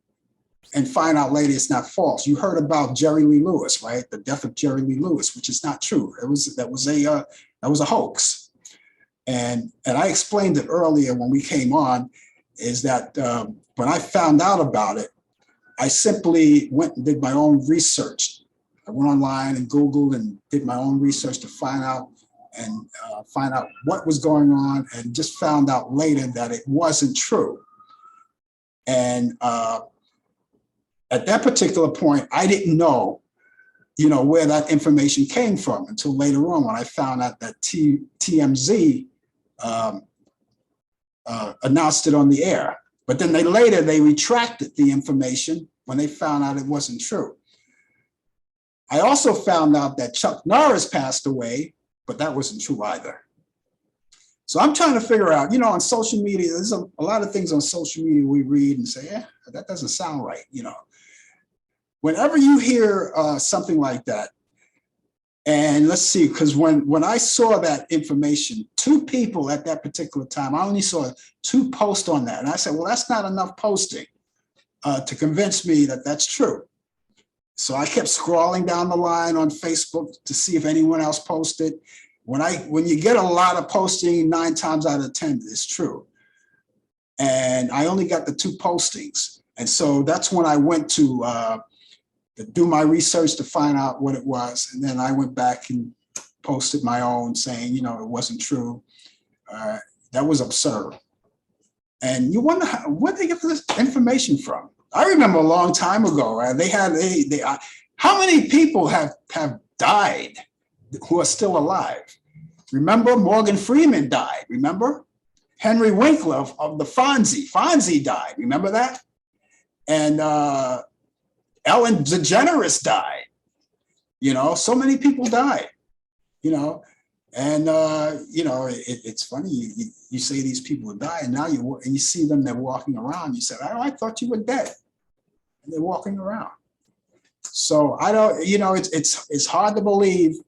Speaker 2: find out later it's not false. You heard about Jerry Lee Lewis, right? The death of Jerry Lee Lewis, which is not true. That was a hoax. And I explained it earlier when we came on, is that when I found out about it, I simply went and did my own research. I went online and Googled and did my own research to find out what was going on, and just found out later that it wasn't true. And at that particular point, I didn't know, where that information came from until later on, when I found out that TMZ announced it on the air. But then later they retracted the information when they found out it wasn't true. I also found out that Chuck Norris passed away, but that wasn't true either. So I'm trying to figure out, on social media, there's a lot of things on social media we read and say, yeah, that doesn't sound right. Whenever you hear something like that, and let's see, because when I saw that information, 2 people at that particular time, I only saw 2 posts on that. And I said, well, that's not enough posting to convince me that that's true. So I kept scrolling down the line on Facebook to see if anyone else posted. When you get a lot of posting, 9 times out of 10, it's true. And I only got the 2 postings. And so that's when I went to do my research to find out what it was. And then I went back and posted my own saying, it wasn't true. That was absurd. And you wonder where they get this information from. I remember a long time ago, how many people have died who are still alive? Remember, Morgan Freeman died, remember? Henry Winkler of the Fonzie died, remember that? And Ellen DeGeneres died. So many people died, and it's funny, you say these people die, and now you see them, they're walking around. You said, I thought you were dead, and they're walking around. So I don't, it's hard to believe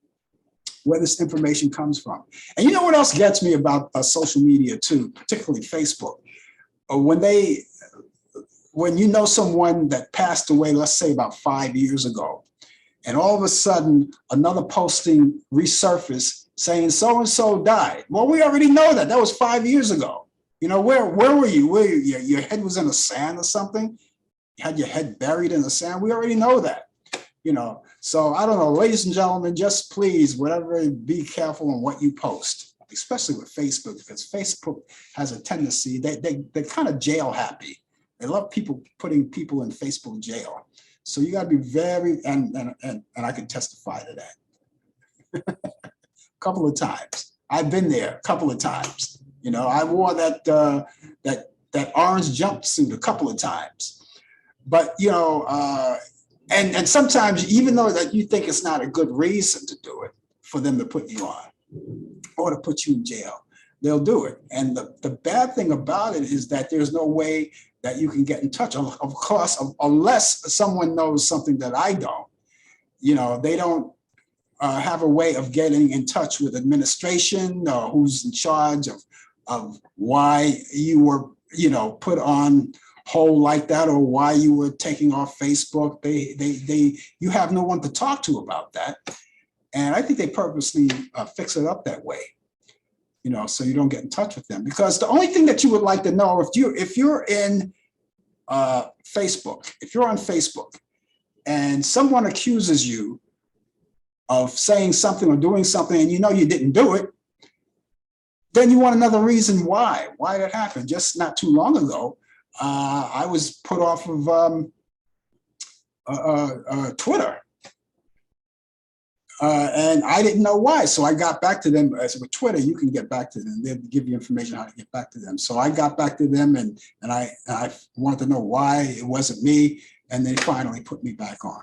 Speaker 2: where this information comes from. And you know what else gets me about social media too, particularly Facebook? When you know someone that passed away, let's say about 5 years ago, and all of a sudden another posting resurfaced saying so-and-so died. Well, we already know that. That was 5 years ago. Where were you? Your head was in the sand or something? You had your head buried in the sand? We already know that. So I don't know, ladies and gentlemen, just please, be careful on what you post, especially with Facebook, because Facebook has a tendency, they're kind of jail happy. They love putting people in Facebook jail. So you got to be very, and I can testify to that. A couple of times. I've been there a couple of times. I wore that orange jumpsuit a couple of times. But, and sometimes, even though that you think it's not a good reason to do it, for them to put you on or to put you in jail, they'll do it. And the bad thing about it is that there's no way that you can get in touch, of course, unless someone knows something that I don't. They don't have a way of getting in touch with administration or who's in charge of why you were, put on hold like that, or why you were taking off Facebook. You have no one to talk to about that. And I think they purposely fix it up that way, so you don't get in touch with them. Because the only thing that you would like to know, if you're in Facebook, if you're on Facebook and someone accuses you of saying something or doing something and you didn't do it, then you want another reason why that happened. Just not too long ago, I was put off of Twitter. And I didn't know why. So I got back to them. As with Twitter, you can get back to them. They'll give you information how to get back to them. So I got back to them and I wanted to know why it wasn't me. And they finally put me back on.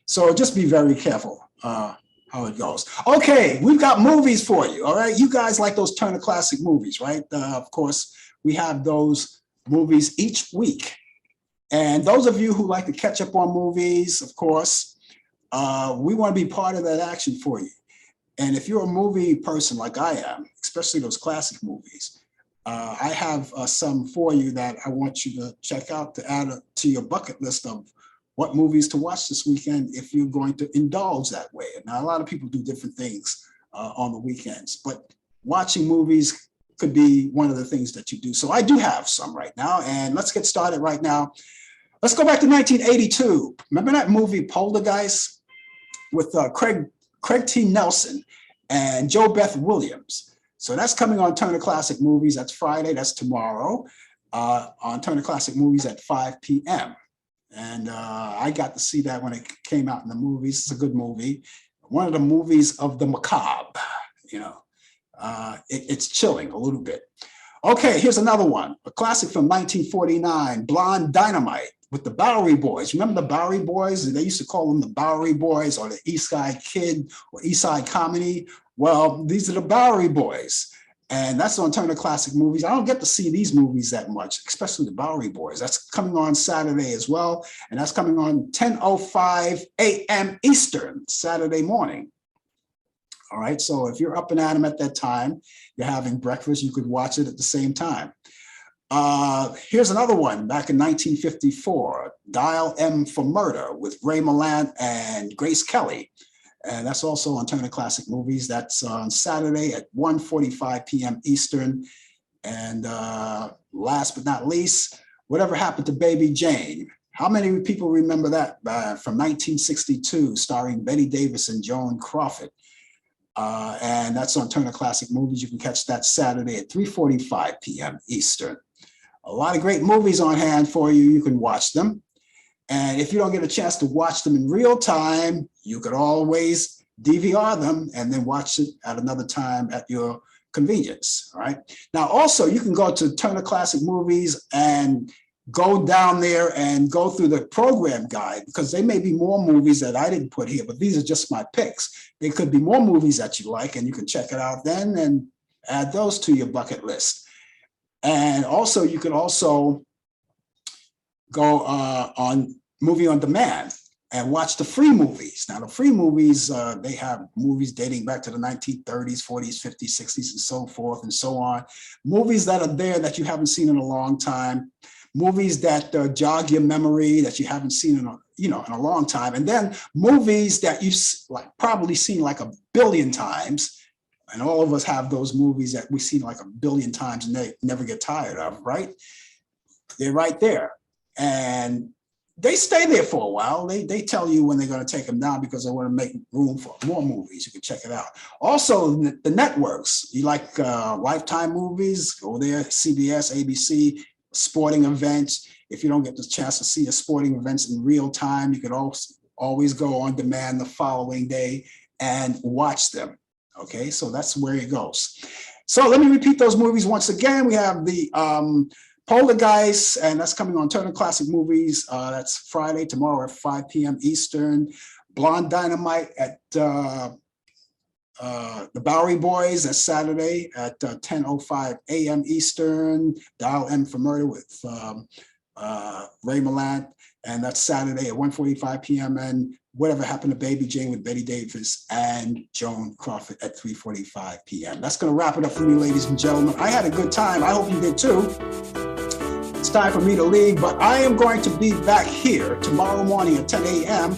Speaker 2: So just be very careful how it goes. Okay, we've got movies for you. All right. You guys like those Turner Classic movies, right? Of course, we have those movies each week. And those of you who like to catch up on movies, of course, we want to be part of that action for you. And if you're a movie person like I am, especially those classic movies, I have some for you that I want you to check out to add to your bucket list of what movies to watch this weekend if you're going to indulge that way. Now, a lot of people do different things on the weekends, but watching movies could be one of the things that you do. So I do have some right now, and let's get started right now. Let's go back to 1982. Remember that movie Poltergeist with Craig T. Nelson and Jo Beth Williams? So that's coming on Turner Classic Movies. That's Friday. That's tomorrow on Turner Classic Movies at 5 p.m. And I got to see that when it came out in the movies. It's a good movie. One of the movies of the macabre, it's chilling a little bit. Okay, here's another one. A classic from 1949, Blonde Dynamite with the Bowery Boys. Remember the Bowery Boys? They used to call them the Bowery Boys or the East Side Kid or East Side Comedy. Well, these are the Bowery Boys. And that's on Turner Classic Movies. I don't get to see these movies that much, especially the Bowery Boys. That's coming on Saturday as well. And that's coming on 10:05 a.m. Eastern, Saturday morning. All right, so if you're up and at 'em at that time, you're having breakfast, you could watch it at the same time. Here's another one back in 1954, Dial M for Murder with Ray Milland and Grace Kelly. And that's also on Turner Classic Movies. That's on Saturday at 1:45 p.m. Eastern. And last but not least, Whatever Happened to Baby Jane? How many people remember that from 1962, starring Betty Davis and Joan Crawford? And that's on Turner Classic Movies. You can catch that Saturday at 3:45 p.m. Eastern. A lot of great movies on hand for you. You can watch them. And if you don't get a chance to watch them in real time, you could always DVR them and then watch it at another time at your convenience. All right. Now, also, you can go to Turner Classic Movies and go down there and go through the program guide, because there may be more movies that I didn't put here, but these are just my picks. There could be more movies that you like, and you can check it out then and add those to your bucket list. And also, you can also go on Movie on Demand and watch the free movies. Now, the free movies, they have movies dating back to the 1930s, 40s, 50s, 60s, and so forth and so on. Movies that are there that you haven't seen in a long time. Movies that jog your memory that you haven't seen in a long time. And then movies that you've probably seen like a billion times. And all of us have those movies that we've seen like a billion times and they never get tired of, right? They're right there. And they stay there for a while. They tell you when they're going to take them down because they want to make room for more movies. You can check it out. Also, the networks. You like Lifetime movies? Go there, CBS, ABC, sporting events. If you don't get the chance to see the sporting events in real time, you can always go on demand the following day and watch them. Okay, so that's where it goes. So let me repeat those movies once again. We have the Poltergeist, and that's coming on Turner Classic Movies. That's Friday, tomorrow at 5 p.m. Eastern. Blonde Dynamite at the Bowery Boys. That's Saturday at 10:05 a.m. Eastern. Dial M for Murder with Ray Milland, and that's Saturday at 1:45 p.m. And Whatever Happened to Baby Jane with Betty Davis and Joan Crawford at 3:45 p.m. That's going to wrap it up for me, ladies and gentlemen. I had a good time. I hope you did too. It's time for me to leave, but I am going to be back here tomorrow morning at 10 a.m.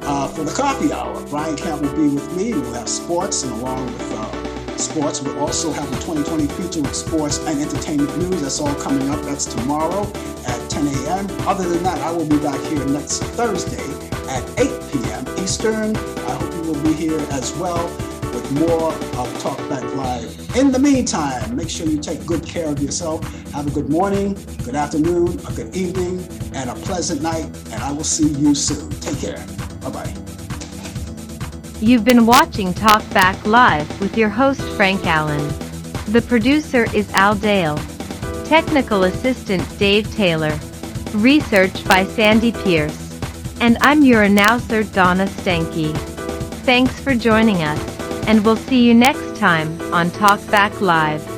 Speaker 2: For the coffee hour, Brian Camp will be with me. We'll have sports, and along with sports, we'll also have the 2020 feature with sports and entertainment news. That's all coming up. That's tomorrow at 10 a.m. Other than that, I will be back here next Thursday at 8 p.m. Eastern. I hope you will be here as well with more of Talkback Live. In the meantime, make sure you take good care of yourself. Have a good morning, good afternoon, a good evening, and a pleasant night. And I will see you soon. Take care. Bye-bye.
Speaker 1: You've been watching Talkback Live with your host Frank Allan. The producer is Al Dale. Technical assistant Dave Taylor. Research by Sandy Pierce. And I'm your announcer Donna Stenke. Thanks for joining us, and we'll see you next time on Talkback Live.